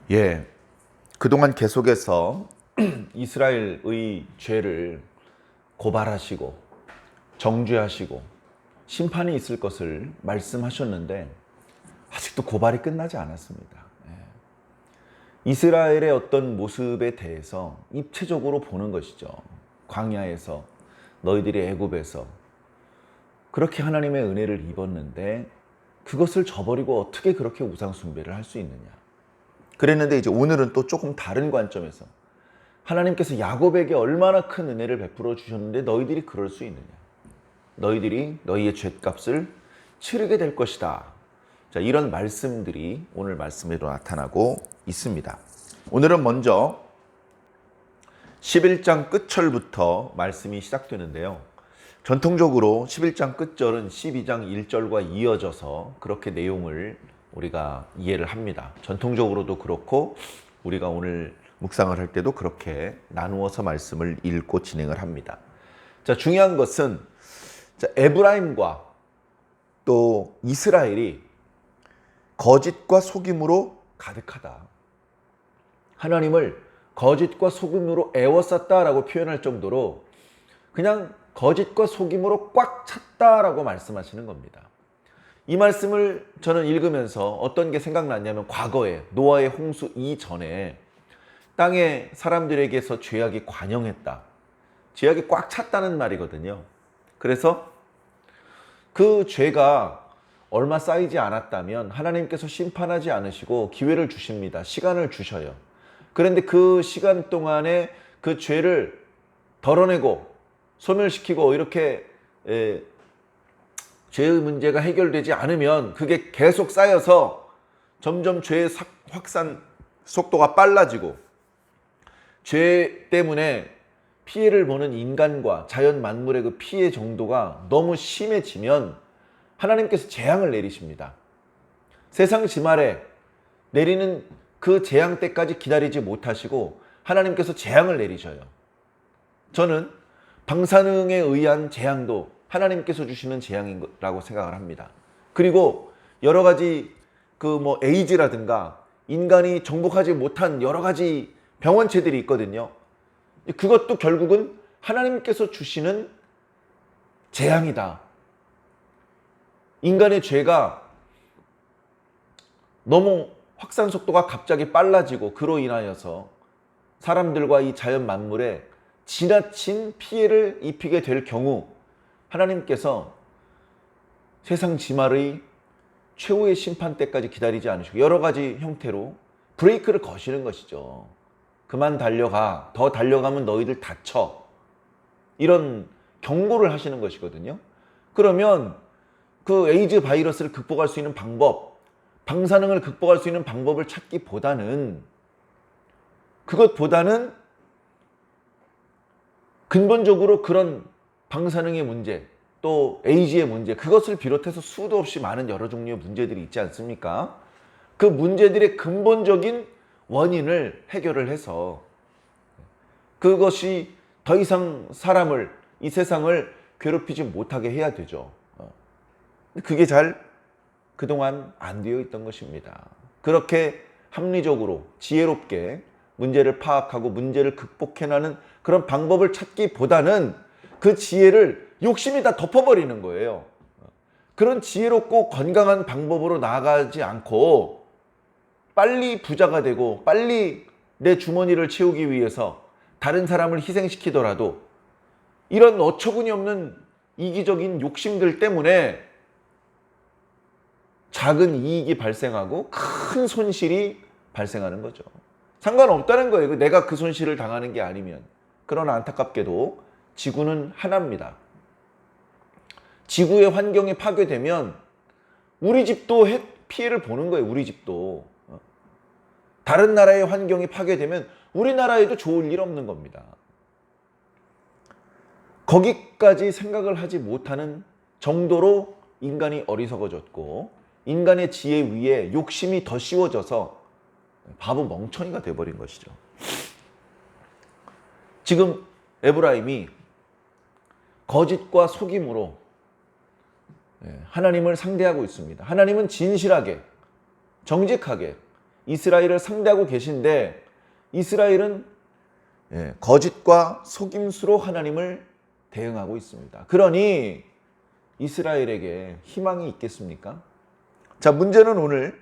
예, 그동안 계속해서 이스라엘의 죄를 고발하시고 정죄하시고 심판이 있을 것을 말씀하셨는데 아직도 고발이 끝나지 않았습니다. 이스라엘의 어떤 모습에 대해서 입체적으로 보는 것이죠. 광야에서 너희들이 애굽에서 그렇게 하나님의 은혜를 입었는데 그것을 저버리고 어떻게 그렇게 우상 숭배를 할 수 있느냐. 그랬는데 이제 오늘은 또 조금 다른 관점에서 하나님께서 야곱에게 얼마나 큰 은혜를 베풀어 주셨는데 너희들이 그럴 수 있느냐. 너희들이 너희의 죄값을 치르게 될 것이다. 자, 이런 말씀들이 오늘 말씀으로 나타나고 있습니다. 오늘은 먼저 11장 끝절부터 말씀이 시작되는데요. 전통적으로 11장 끝절은 12장 1절과 이어져서 그렇게 내용을 우리가 이해를 합니다. 전통적으로도 그렇고 우리가 오늘 묵상을 할 때도 그렇게 나누어서 말씀을 읽고 진행을 합니다. 자, 중요한 것은 에브라임과 또 이스라엘이 거짓과 속임으로 가득하다. 하나님을 거짓과 속임으로 애워쌌다라고 표현할 정도로 그냥 거짓과 속임으로 꽉 찼다라고 말씀하시는 겁니다. 이 말씀을 저는 읽으면서 어떤 게 생각났냐면 과거에 노아의 홍수 이전에 땅의 사람들에게서 죄악이 관영했다. 죄악이 꽉 찼다는 말이거든요. 그래서 그 죄가 얼마 쌓이지 않았다면 하나님께서 심판하지 않으시고 기회를 주십니다. 시간을 주셔요. 그런데 그 시간 동안에 그 죄를 덜어내고 소멸시키고 이렇게 죄의 문제가 해결되지 않으면 그게 계속 쌓여서 점점 죄의 확산 속도가 빨라지고 죄 때문에 피해를 보는 인간과 자연 만물의 그 피해 정도가 너무 심해지면 하나님께서 재앙을 내리십니다. 세상 지말에 내리는 그 재앙 때까지 기다리지 못하시고 하나님께서 재앙을 내리셔요. 저는 방사능에 의한 재앙도 하나님께서 주시는 재앙이라고 생각을 합니다. 그리고 여러 가지 에이즈라든가 인간이 정복하지 못한 여러 가지 병원체들이 있거든요. 그것도 결국은 하나님께서 주시는 재앙이다. 인간의 죄가 너무 확산 속도가 갑자기 빨라지고 그로 인하여서 사람들과 이 자연 만물에 지나친 피해를 입히게 될 경우 하나님께서 세상 지말의 최후의 심판 때까지 기다리지 않으시고 여러 가지 형태로 브레이크를 거시는 것이죠. 그만 달려가. 더 달려가면 너희들 다쳐. 이런 경고를 하시는 것이거든요. 그러면 그 에이즈 바이러스를 극복할 수 있는 방법, 방사능을 극복할 수 있는 방법을 찾기보다는 그것보다는 근본적으로 그런 방사능의 문제, 또 에이즈의 문제, 그것을 비롯해서 수도 없이 많은 여러 종류의 문제들이 있지 않습니까? 그 문제들의 근본적인 원인을 해결을 해서 그것이 더 이상 사람을, 이 세상을 괴롭히지 못하게 해야 되죠. 그게 잘 그동안 안 되어 있던 것입니다. 그렇게 합리적으로 지혜롭게 문제를 파악하고 문제를 극복해나가는 그런 방법을 찾기보다는 그 지혜를 욕심이 다 덮어버리는 거예요. 그런 지혜롭고 건강한 방법으로 나아가지 않고 빨리 부자가 되고 빨리 내 주머니를 채우기 위해서 다른 사람을 희생시키더라도 이런 어처구니 없는 이기적인 욕심들 때문에 작은 이익이 발생하고 큰 손실이 발생하는 거죠. 상관없다는 거예요. 내가 그 손실을 당하는 게 아니면. 그러나 안타깝게도 지구는 하나입니다. 지구의 환경이 파괴되면 우리 집도 피해를 보는 거예요. 우리 집도. 다른 나라의 환경이 파괴되면 우리나라에도 좋을 일 없는 겁니다. 거기까지 생각을 하지 못하는 정도로 인간이 어리석어졌고 인간의 지혜 위에 욕심이 더 씌워져서 바보 멍청이가 돼버린 것이죠. 지금 에브라임이 거짓과 속임으로 하나님을 상대하고 있습니다. 하나님은 진실하게, 정직하게 이스라엘을 상대하고 계신데 이스라엘은 거짓과 속임수로 하나님을 대응하고 있습니다. 그러니 이스라엘에게 희망이 있겠습니까? 자, 문제는 오늘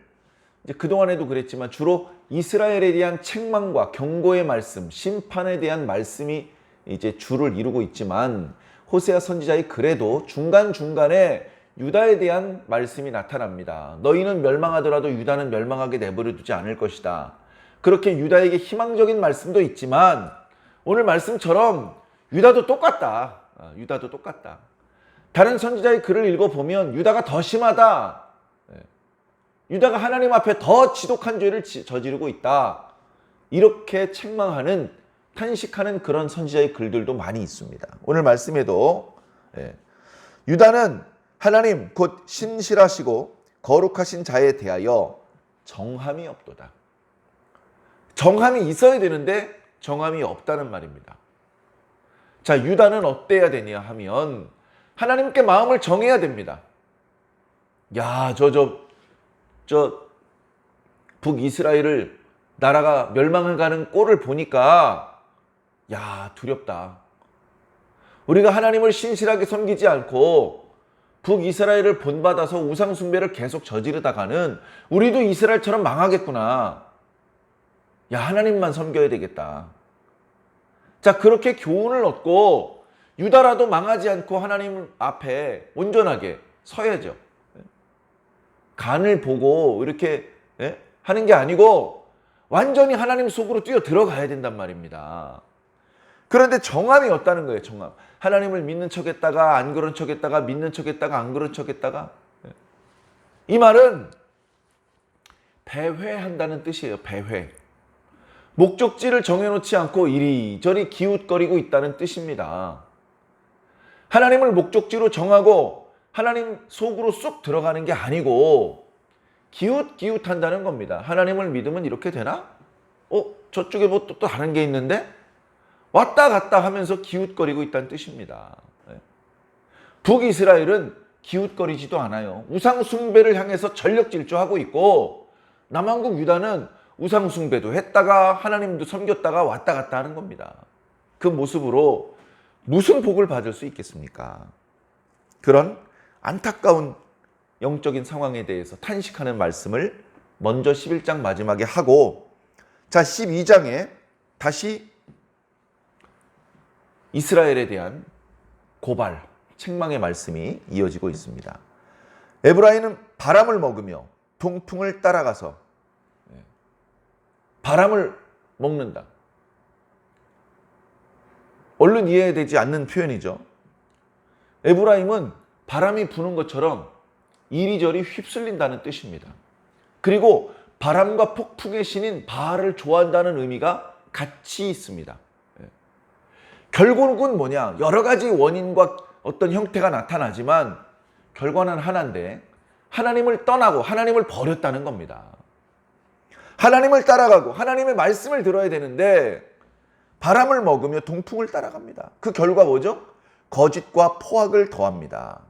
이제 그동안에도 그랬지만 주로 이스라엘에 대한 책망과 경고의 말씀, 심판에 대한 말씀이 이제 주를 이루고 있지만 호세아 선지자의 글에도 중간중간에 유다에 대한 말씀이 나타납니다. 너희는 멸망하더라도 유다는 멸망하게 내버려 두지 않을 것이다. 그렇게 유다에게 희망적인 말씀도 있지만 오늘 말씀처럼 유다도 똑같다. 유다도 똑같다. 다른 선지자의 글을 읽어보면 유다가 더 심하다. 유다가 하나님 앞에 더 지독한 죄를 저지르고 있다. 이렇게 책망하는, 탄식하는 그런 선지자의 글들도 많이 있습니다. 오늘 말씀에도 유다는 하나님 곧 신실하시고 거룩하신 자에 대하여 정함이 없도다. 정함이 있어야 되는데 정함이 없다는 말입니다. 자, 유다는 어때야 되냐 하면 하나님께 마음을 정해야 됩니다. 야, 북이스라엘을 나라가 멸망해가는 꼴을 보니까 야, 두렵다. 우리가 하나님을 신실하게 섬기지 않고 북이스라엘을 본받아서 우상숭배를 계속 저지르다가는 우리도 이스라엘처럼 망하겠구나. 야, 하나님만 섬겨야 되겠다. 자, 그렇게 교훈을 얻고 유다라도 망하지 않고 하나님 앞에 온전하게 서야죠. 간을 보고 이렇게 하는 게 아니고 완전히 하나님 속으로 뛰어 들어가야 된단 말입니다. 그런데 정함이 없다는 거예요. 정함. 하나님을 믿는 척했다가 안 그런 척했다가 믿는 척했다가 안 그런 척했다가. 이 말은 배회한다는 뜻이에요. 배회. 목적지를 정해놓지 않고 이리저리 기웃거리고 있다는 뜻입니다. 하나님을 목적지로 정하고 하나님 속으로 쑥 들어가는 게 아니고 기웃기웃한다는 겁니다. 하나님을 믿으면 이렇게 되나? 저쪽에 뭐 또 다른 게 있는데? 왔다 갔다 하면서 기웃거리고 있다는 뜻입니다. 북이스라엘은 기웃거리지도 않아요. 우상숭배를 향해서 전력질주하고 있고 남한국 유다는 우상숭배도 했다가 하나님도 섬겼다가 왔다 갔다 하는 겁니다. 그 모습으로 무슨 복을 받을 수 있겠습니까? 그런 안타까운 영적인 상황에 대해서 탄식하는 말씀을 먼저 11장 마지막에 하고, 자, 12장에 다시 이스라엘에 대한 고발, 책망의 말씀이 이어지고 있습니다. 에브라임은 바람을 먹으며 동풍을 따라가서 바람을 먹는다. 얼른 이해되지 않는 표현이죠. 에브라임은 바람이 부는 것처럼 이리저리 휩쓸린다는 뜻입니다. 그리고 바람과 폭풍의 신인 바알을 좋아한다는 의미가 같이 있습니다. 결국은 뭐냐? 여러 가지 원인과 어떤 형태가 나타나지만 결과는 하나인데 하나님을 떠나고 하나님을 버렸다는 겁니다. 하나님을 따라가고 하나님의 말씀을 들어야 되는데 바람을 먹으며 동풍을 따라갑니다. 그 결과 뭐죠? 거짓과 포악을 더합니다.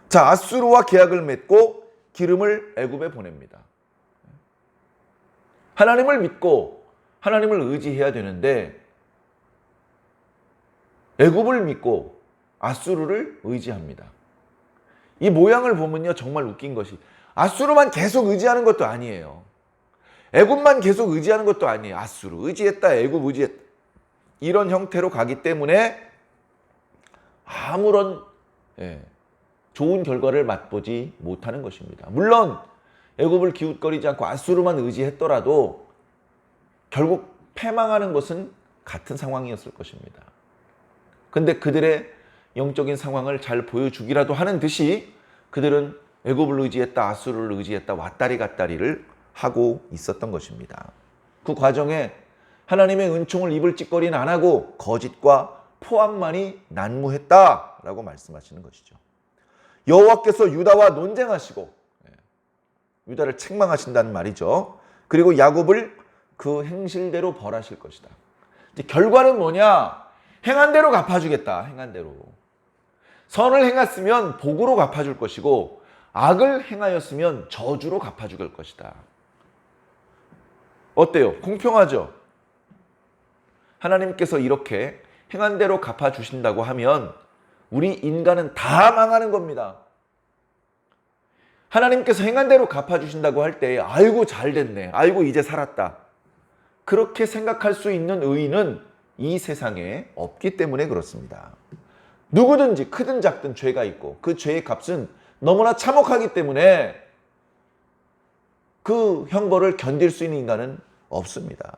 자, 아수르와 계약을 맺고 기름을 애굽에 보냅니다. 하나님을 믿고 하나님을 의지해야 되는데 애굽을 믿고 아수르를 의지합니다. 이 모양을 보면요, 정말 웃긴 것이 아수르만 계속 의지하는 것도 아니에요. 애굽만 계속 의지하는 것도 아니에요. 아수르 의지했다, 애굽 의지했다, 이런 형태로 가기 때문에 아무런 좋은 결과를 맛보지 못하는 것입니다. 물론 애굽을 기웃거리지 않고 아수르만 의지했더라도 결국 패망하는 것은 같은 상황이었을 것입니다. 근데 그들의 영적인 상황을 잘 보여주기라도 하는 듯이 그들은 애굽을 의지했다, 아수르를 의지했다, 왔다리 갔다리를 하고 있었던 것입니다. 그 과정에 하나님의 은총을 입을 찌꺼리는 안 하고 거짓과 포악만이 난무했다라고 말씀하시는 것이죠. 여호와께서 유다와 논쟁하시고 유다를 책망하신다는 말이죠. 그리고 야곱을 그 행실대로 벌하실 것이다. 이제 결과는 뭐냐? 행한 대로 갚아주겠다. 행한 대로. 선을 행했으면 복으로 갚아줄 것이고 악을 행하였으면 저주로 갚아 죽을 것이다. 어때요? 공평하죠? 하나님께서 이렇게 행한 대로 갚아 주신다고 하면 우리 인간은 다 망하는 겁니다. 하나님께서 행한 대로 갚아 주신다고 할 때 아이고 잘 됐네. 아이고 이제 살았다. 그렇게 생각할 수 있는 의인은 이 세상에 없기 때문에 그렇습니다. 누구든지 크든 작든 죄가 있고 그 죄의 값은 너무나 참혹하기 때문에 그 형벌을 견딜 수 있는 인간은 없습니다.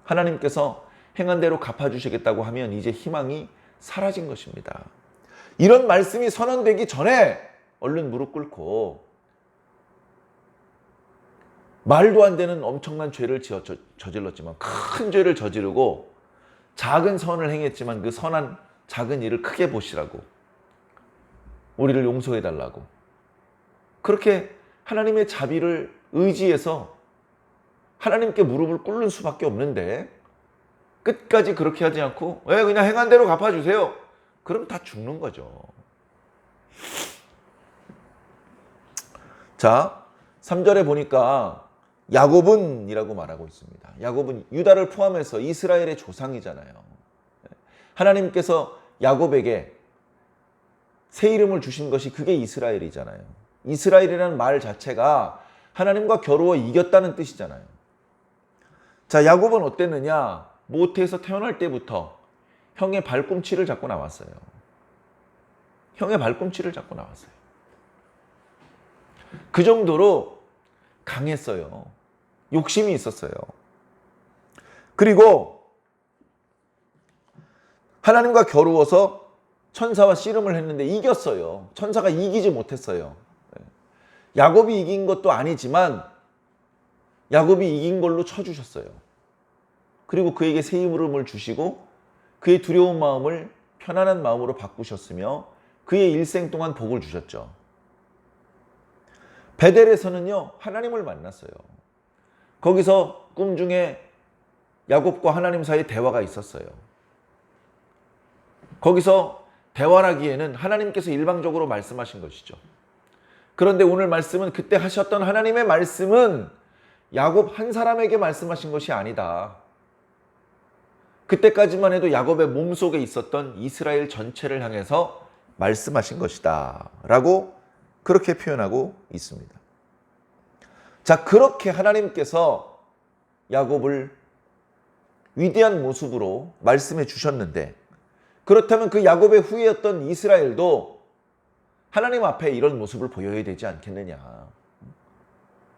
하나님께서 행한 대로 갚아주시겠다고 하면 이제 희망이 사라진 것입니다. 이런 말씀이 선언되기 전에 얼른 무릎 꿇고 말도 안 되는 엄청난 죄를 저질렀지만 큰 죄를 저지르고 작은 선을 행했지만 그 선한 작은 일을 크게 보시라고 우리를 용서해달라고 그렇게 하나님의 자비를 의지해서 하나님께 무릎을 꿇는 수밖에 없는데 끝까지 그렇게 하지 않고 왜 그냥 행한 대로 갚아주세요. 그럼 다 죽는 거죠. 자, 3절에 보니까 야곱은 이라고 말하고 있습니다. 야곱은 유다를 포함해서 이스라엘의 조상이잖아요. 하나님께서 야곱에게 새 이름을 주신 것이 그게 이스라엘이잖아요. 이스라엘이라는 말 자체가 하나님과 겨루어 이겼다는 뜻이잖아요. 자, 야곱은 어땠느냐? 모태에서 태어날 때부터 형의 발꿈치를 잡고 나왔어요. 형의 발꿈치를 잡고 나왔어요. 그 정도로 강했어요. 욕심이 있었어요. 그리고 하나님과 겨루어서 천사와 씨름을 했는데 이겼어요. 천사가 이기지 못했어요. 야곱이 이긴 것도 아니지만 야곱이 이긴 걸로 쳐주셨어요. 그리고 그에게 새 이름을 주시고 그의 두려운 마음을 편안한 마음으로 바꾸셨으며 그의 일생 동안 복을 주셨죠. 베델에서는요, 하나님을 만났어요. 거기서 꿈 중에 야곱과 하나님 사이에 대화가 있었어요. 거기서 대화하기에는 하나님께서 일방적으로 말씀하신 것이죠. 그런데 오늘 말씀은 그때 하셨던 하나님의 말씀은 야곱 한 사람에게 말씀하신 것이 아니다. 그때까지만 해도 야곱의 몸속에 있었던 이스라엘 전체를 향해서 말씀하신 것이다 라고 그렇게 표현하고 있습니다. 자, 그렇게 하나님께서 야곱을 위대한 모습으로 말씀해 주셨는데 그렇다면 그 야곱의 후예였던 이스라엘도 하나님 앞에 이런 모습을 보여야 되지 않겠느냐.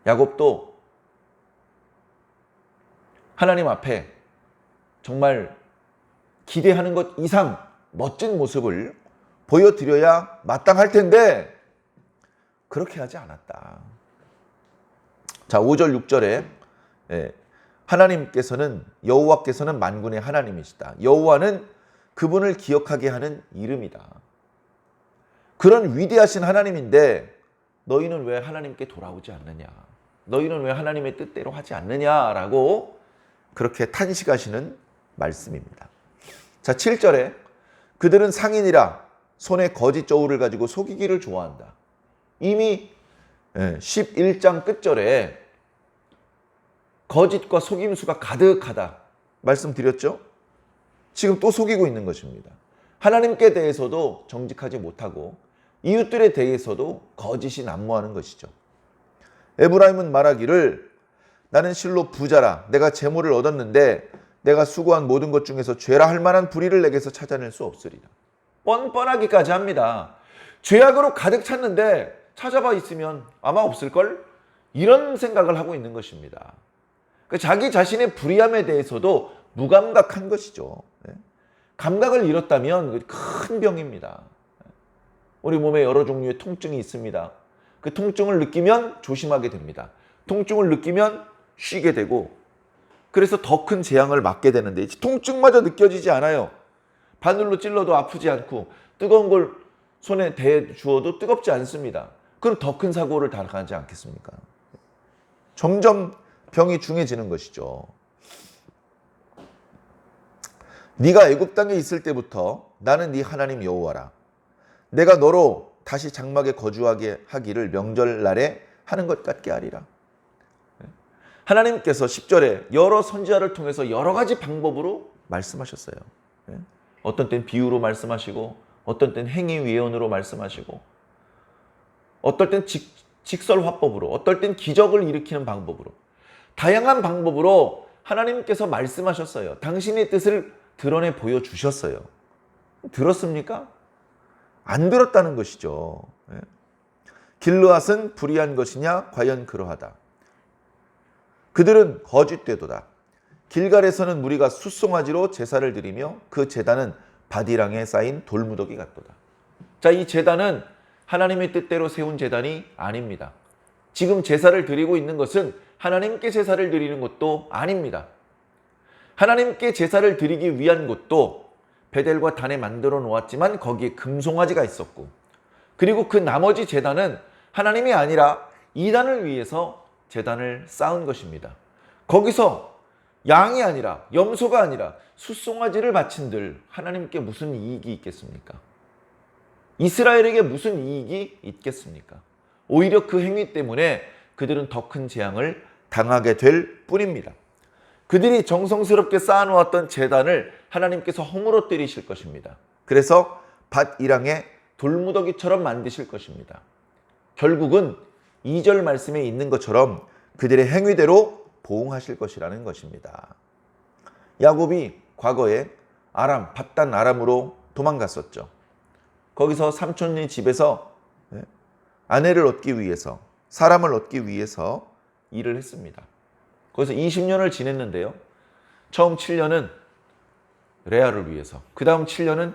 야곱도 하나님 앞에 정말 기대하는 것 이상 멋진 모습을 보여드려야 마땅할 텐데 그렇게 하지 않았다. 자, 5절 6절에 하나님께서는 여호와께서는 만군의 하나님이시다. 여호와는 그분을 기억하게 하는 이름이다. 그런 위대하신 하나님인데 너희는 왜 하나님께 돌아오지 않느냐? 너희는 왜 하나님의 뜻대로 하지 않느냐라고 그렇게 탄식하시는 말씀입니다. 자, 7절에 그들은 상인이라 손에 거짓 저울을 가지고 속이기를 좋아한다. 이미 11장 끝절에 거짓과 속임수가 가득하다 말씀드렸죠? 지금 또 속이고 있는 것입니다. 하나님께 대해서도 정직하지 못하고 이웃들에 대해서도 거짓이 난무하는 것이죠. 에브라임은 말하기를 나는 실로 부자라 내가 재물을 얻었는데 내가 수고한 모든 것 중에서 죄라 할 만한 불의를 내게서 찾아낼 수 없으리라. 뻔뻔하기까지 합니다. 죄악으로 가득 찼는데 찾아봐 있으면 아마 없을걸? 이런 생각을 하고 있는 것입니다. 자기 자신의 불의함에 대해서도 무감각한 것이죠. 감각을 잃었다면 큰 병입니다. 우리 몸에 여러 종류의 통증이 있습니다. 그 통증을 느끼면 조심하게 됩니다. 통증을 느끼면 쉬게 되고 그래서 더 큰 재앙을 맞게 되는데 통증마저 느껴지지 않아요. 바늘로 찔러도 아프지 않고 뜨거운 걸 손에 대주어도 뜨겁지 않습니다. 그럼 더 큰 사고를 당하지 않겠습니까? 점점 병이 중해지는 것이죠. 네가 애굽 땅에 있을 때부터 나는 네 하나님 여호와라. 내가 너로 다시 장막에 거주하게 하기를 명절날에 하는 것 같게 하리라. 하나님께서 10절에 여러 선지자를 통해서 여러 가지 방법으로 말씀하셨어요. 어떤 땐 비유로 말씀하시고, 어떤 땐 행위위언으로 말씀하시고, 어떨 땐 직설화법으로, 어떨 땐 기적을 일으키는 방법으로, 다양한 방법으로 하나님께서 말씀하셨어요. 당신의 뜻을 드러내 보여주셨어요. 들었습니까? 안 들었다는 것이죠. 길르앗은 불의한 것이냐? 과연 그러하다. 그들은 거짓되도다. 길갈에서는 무리가 숫송아지로 제사를 드리며 그 제단은 바디랑에 쌓인 돌무더기 같도다. 자, 이 제단은 하나님의 뜻대로 세운 제단이 아닙니다. 지금 제사를 드리고 있는 것은 하나님께 제사를 드리는 것도 아닙니다. 하나님께 제사를 드리기 위한 곳도 베델과 단에 만들어 놓았지만 거기에 금송아지가 있었고, 그리고 그 나머지 제단은 하나님이 아니라 이단을 위해서 제단을 쌓은 것입니다. 거기서 양이 아니라, 염소가 아니라 숫송아지를 바친들 하나님께 무슨 이익이 있겠습니까? 이스라엘에게 무슨 이익이 있겠습니까? 오히려 그 행위 때문에 그들은 더 큰 재앙을 당하게 될 뿐입니다. 그들이 정성스럽게 쌓아놓았던 제단을 하나님께서 허물어뜨리실 것입니다. 그래서 밧이랑의 돌무더기처럼 만드실 것입니다. 결국은 2절 말씀에 있는 것처럼 그들의 행위대로 보응하실 것이라는 것입니다. 야곱이 과거에 아람, 밧단 아람으로 도망갔었죠. 거기서 삼촌의 집에서 아내를 얻기 위해서, 사람을 얻기 위해서 일을 했습니다. 거기서 20년을 지냈는데요. 처음 7년은 레아를 위해서, 그 다음 7년은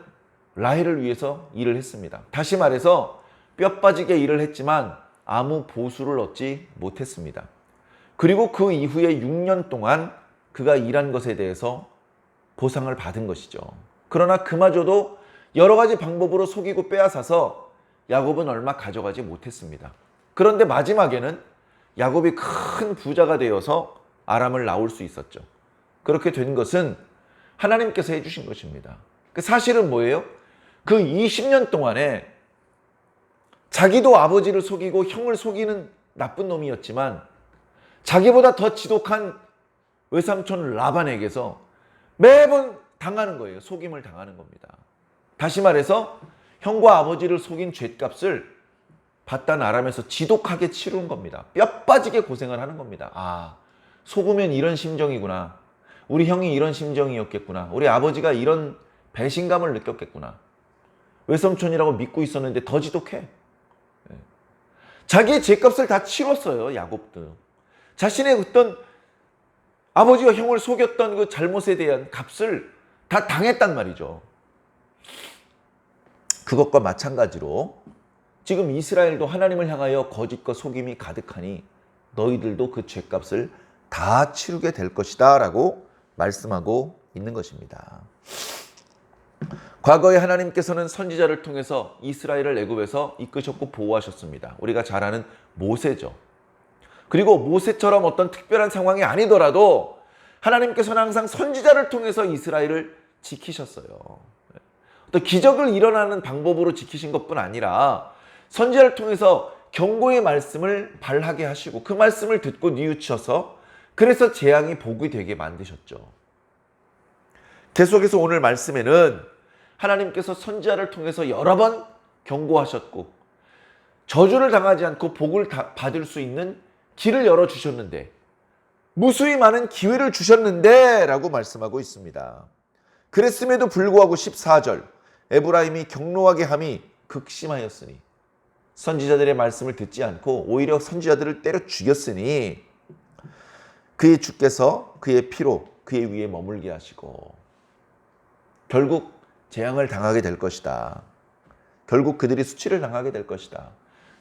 라헬을 위해서 일을 했습니다. 다시 말해서 뼈 빠지게 일을 했지만 아무 보수를 얻지 못했습니다. 그리고 그 이후에 6년 동안 그가 일한 것에 대해서 보상을 받은 것이죠. 그러나 그마저도 여러 가지 방법으로 속이고 빼앗아서 야곱은 얼마 가져가지 못했습니다. 그런데 마지막에는 야곱이 큰 부자가 되어서 아람을 나올 수 있었죠. 그렇게 된 것은 하나님께서 해주신 것입니다. 그 사실은 뭐예요? 그 20년 동안에 자기도 아버지를 속이고 형을 속이는 나쁜 놈이었지만 자기보다 더 지독한 외삼촌 라반에게서 매번 당하는 거예요. 속임을 당하는 겁니다. 다시 말해서 형과 아버지를 속인 죗값을 밧단 아람에서 지독하게 치른 겁니다. 뼈 빠지게 고생을 하는 겁니다. 아, 속으면 이런 심정이구나. 우리 형이 이런 심정이었겠구나. 우리 아버지가 이런 배신감을 느꼈겠구나. 외삼촌이라고 믿고 있었는데 더 지독해. 자기의 죗값을 다 치렀어요. 야곱도. 자신의 어떤 아버지와 형을 속였던 그 잘못에 대한 값을 다 당했단 말이죠. 그것과 마찬가지로 지금 이스라엘도 하나님을 향하여 거짓과 속임이 가득하니 너희들도 그 죗값을 다 치르게 될 것이다 라고 말씀하고 있는 것입니다. 과거에 하나님께서는 선지자를 통해서 이스라엘을 애굽에서 이끄셨고 보호하셨습니다. 우리가 잘 아는 모세죠. 그리고 모세처럼 어떤 특별한 상황이 아니더라도 하나님께서는 항상 선지자를 통해서 이스라엘을 지키셨어요. 또 기적을 일어나는 방법으로 지키신 것뿐 아니라 선지자를 통해서 경고의 말씀을 발하게 하시고 그 말씀을 듣고 뉘우쳐서 그래서 재앙이 복이 되게 만드셨죠. 계속해서 오늘 말씀에는 하나님께서 선지자를 통해서 여러 번 경고하셨고 저주를 당하지 않고 복을 받을 수 있는 길을 열어주셨는데 무수히 많은 기회를 주셨는데 라고 말씀하고 있습니다. 그랬음에도 불구하고 14절 에브라임이 경노하게 함이 극심하였으니 선지자들의 말씀을 듣지 않고 오히려 선지자들을 때려 죽였으니 그의 주께서 그의 피로 그의 위에 머물게 하시고 결국 재앙을 당하게 될 것이다. 결국 그들이 수치를 당하게 될 것이다.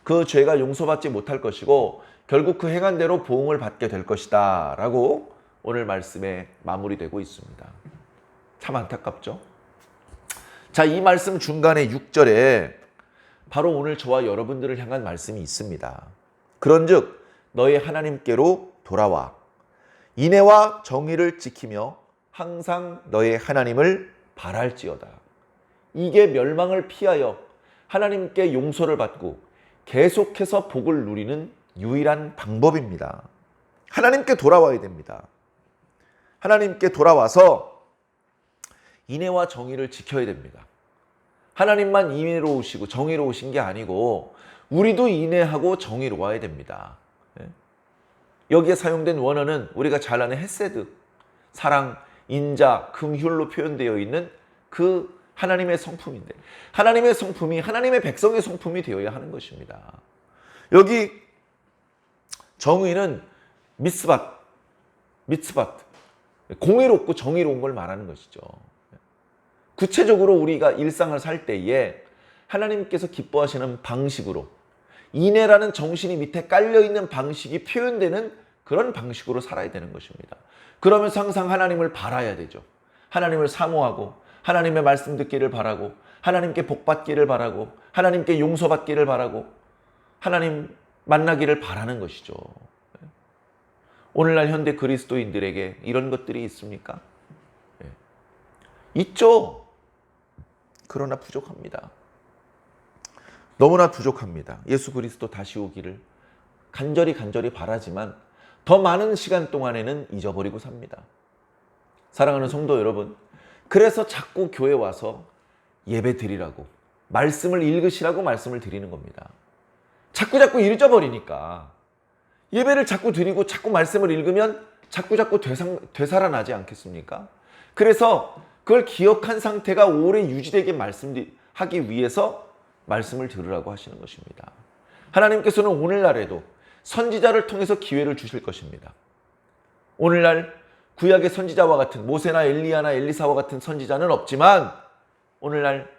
그 죄가 용서받지 못할 것이고 결국 그 행한 대로 보응을 받게 될 것이다 라고 오늘 말씀에 마무리되고 있습니다. 참 안타깝죠? 자, 이 말씀 중간에 6절에 바로 오늘 저와 여러분들을 향한 말씀이 있습니다. 그런즉 너의 하나님께로 돌아와 인애와 정의를 지키며 항상 너의 하나님을 바랄지어다. 이게 멸망을 피하여 하나님께 용서를 받고 계속해서 복을 누리는 유일한 방법입니다. 하나님께 돌아와야 됩니다. 하나님께 돌아와서 인애와 정의를 지켜야 됩니다. 하나님만 인애로우시고 정의로우신 게 아니고 우리도 인애하고 정의로워야 됩니다. 여기에 사용된 원어는 우리가 잘 아는 헤세드, 사랑, 인자, 긍휼로 표현되어 있는 그 하나님의 성품인데, 하나님의 성품이 하나님의 백성의 성품이 되어야 하는 것입니다. 여기 정의는 미츠밭, 공의롭고 정의로운 걸 말하는 것이죠. 구체적으로 우리가 일상을 살 때에 하나님께서 기뻐하시는 방식으로, 인애라는 정신이 밑에 깔려있는 방식이 표현되는 그런 방식으로 살아야 되는 것입니다. 그러면서 항상 하나님을 바라야 되죠. 하나님을 사모하고 하나님의 말씀 듣기를 바라고 하나님께 복 받기를 바라고 하나님께 용서받기를 바라고 하나님 만나기를 바라는 것이죠. 오늘날 현대 그리스도인들에게 이런 것들이 있습니까? 있죠. 그러나 부족합니다. 너무나 부족합니다. 예수 그리스도 다시 오기를 간절히 바라지만 더 많은 시간 동안에는 잊어버리고 삽니다. 사랑하는 성도 여러분, 그래서 자꾸 교회 와서 예배 드리라고, 말씀을 읽으시라고 말씀을 드리는 겁니다. 자꾸 잊어버리니까 예배를 자꾸 드리고 자꾸 말씀을 읽으면 자꾸 되살아나지 않겠습니까? 그래서 그걸 기억한 상태가 오래 유지되게 말씀하기 위해서 말씀을 들으라고 하시는 것입니다. 하나님께서는 오늘날에도 선지자를 통해서 기회를 주실 것입니다. 오늘날 구약의 선지자와 같은 모세나 엘리야나 엘리사와 같은 선지자는 없지만 오늘날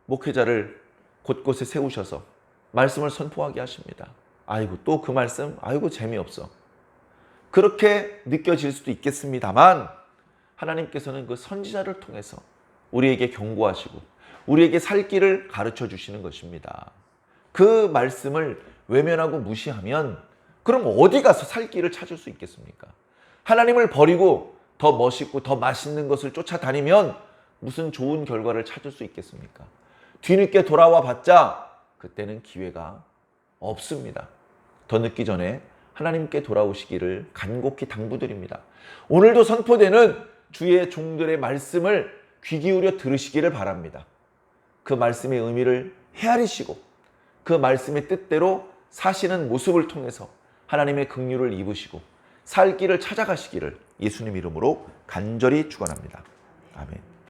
목회자를 곳곳에 세우셔서 말씀을 선포하게 하십니다. 아이고 또 그 말씀? 아이고 재미없어. 그렇게 느껴질 수도 있겠습니다만 하나님께서는 그 선지자를 통해서 우리에게 경고하시고 우리에게 살 길을 가르쳐 주시는 것입니다. 그 말씀을 외면하고 무시하면 그럼 어디 가서 살 길을 찾을 수 있겠습니까? 하나님을 버리고 더 멋있고 더 맛있는 것을 쫓아다니면 무슨 좋은 결과를 찾을 수 있겠습니까? 뒤늦게 돌아와 봤자 그때는 기회가 없습니다. 더 늦기 전에 하나님께 돌아오시기를 간곡히 당부드립니다. 오늘도 선포되는 주의 종들의 말씀을 귀 기울여 들으시기를 바랍니다. 그 말씀의 의미를 헤아리시고 그 말씀의 뜻대로 사시는 모습을 통해서 하나님의 긍휼을 입으시고 살 길을 찾아가시기를 예수님 이름으로 간절히 축원합니다. 아멘.